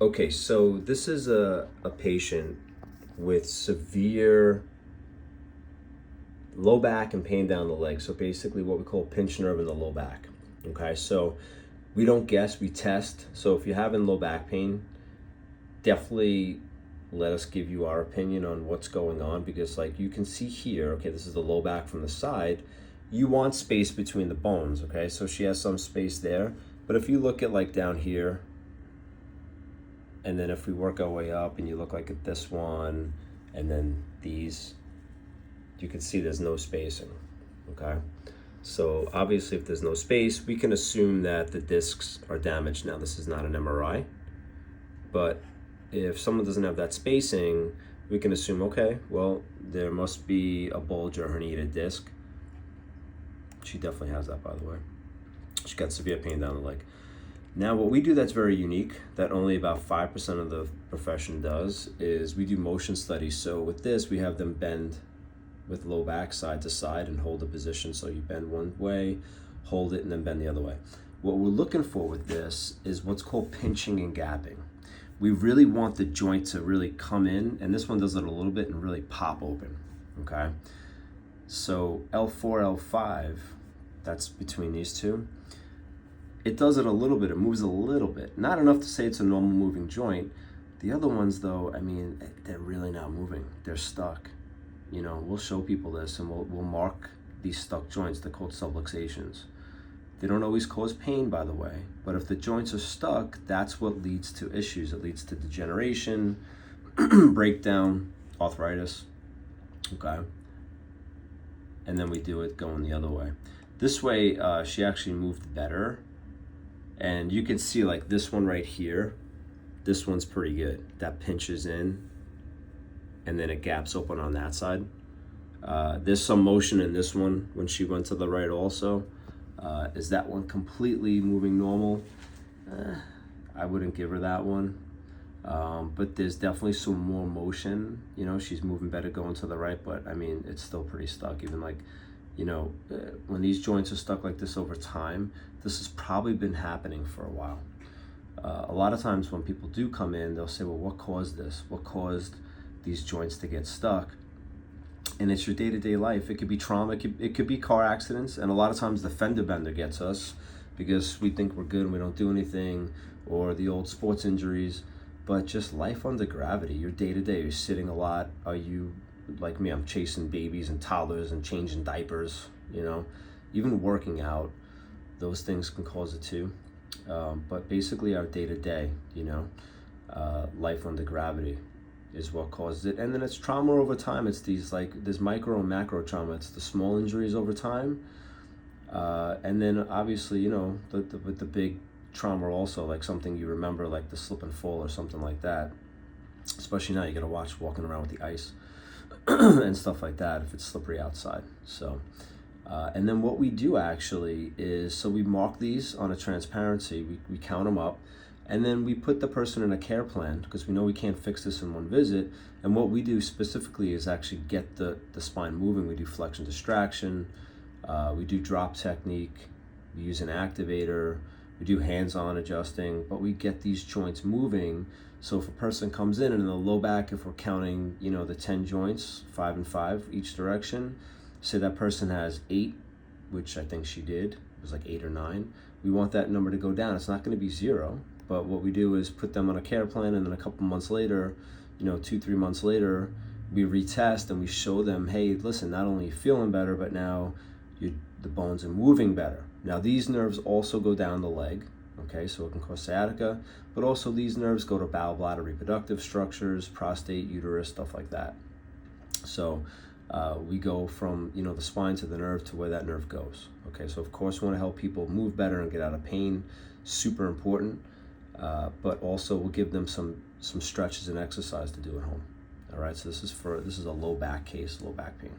Okay, so this is a patient with severe low back and pain down the leg. So basically what we call pinched nerve in the low back. Okay, so we don't guess, we test. So if you're having low back pain, definitely let us give you our opinion on what's going on, because like you can see here, okay, this is the low back from the side. You want space between the bones, okay? So she has some space there. But if you look at like down here, and then if we work our way up and you look like at this one, and then these, you can see there's no spacing, okay? So obviously if there's no space, we can assume that the discs are damaged. Now this is not an MRI, but if someone doesn't have that spacing, we can assume, okay, well, there must be a bulge or herniated disc. She definitely has that, by the way. She got severe pain down the leg. Now what we do that's very unique, that only about 5% of the profession does, is we do motion studies. So with this, we have them bend with low back side to side and hold the position. So you bend one way, hold it, and then bend the other way. What we're looking for with this is what's called pinching and gapping. We really want the joint to really come in, and this one does it a little bit and really pop open, okay? So L4, L5, that's between these two. It does it a little bit, it moves a little bit. Not enough to say it's a normal moving joint. The other ones though, I mean, they're really not moving, they're stuck. You know, we'll show people this and we'll mark these stuck joints. They're called subluxations. They don't always cause pain, by the way, but if the joints are stuck, that's what leads to issues. It leads to degeneration, breakdown, arthritis, okay? And then we do it going the other way. This way, she actually moved better. And you can see like this one right here, this one's pretty good. That pinches in and then it gaps open on that side. There's some motion in this one when she went to the right also. Is that one completely moving normal? I wouldn't give her that one. But there's definitely some more motion. You know, she's moving better going to the right, but I mean, it's still pretty stuck. Even like, you know, when these joints are stuck like this over time, this has probably been happening for a while. A lot of times when people do come in, they'll say, well, what caused this? What caused these joints to get stuck? And it's your day-to-day life. It could be trauma, it could be car accidents, and a lot of times the fender bender gets us because we think we're good and we don't do anything, or the old sports injuries. But just life under gravity, your day-to-day, you're sitting a lot. Are you, like me, I'm chasing babies and toddlers and changing diapers, you know, even working out, those things can cause it too. But basically our day-to-day, you know, life under gravity is what causes it. And then it's trauma over time. It's these like, there's micro and macro trauma. It's the small injuries over time. And then obviously, you know, with the big trauma also, like something you remember, like the slip and fall or something like that. Especially now, you gotta watch walking around with the ice and stuff like that if it's slippery outside. So, and then what we do actually is, so we mark these on a transparency, we count them up, and then we put the person in a care plan because we know we can't fix this in one visit. And what we do specifically is actually get the spine moving. We do flexion distraction, we do drop technique, we use an activator, we do hands-on adjusting, but we get these joints moving. So if a person comes in and in the low back, if we're counting, you know, the 10 joints, 5 and 5 each direction, say that person has 8, which I think she did, it was like 8 or 9. We want that number to go down. It's not going to be 0, but what we do is put them on a care plan, and then a couple months later, you know, 2-3 months later, we retest and we show them, hey, listen, not only are you feeling better, but now the bones are moving better. Now these nerves also go down the leg, okay, so it can cause sciatica, but also these nerves go to bowel, bladder, reproductive structures, prostate, uterus, stuff like that. So we go from, you know, the spine to the nerve to where that nerve goes. Okay, so of course we want to help people move better and get out of pain, super important, but also we'll give them some stretches and exercise to do at home. All right, so this is a low back case, low back pain.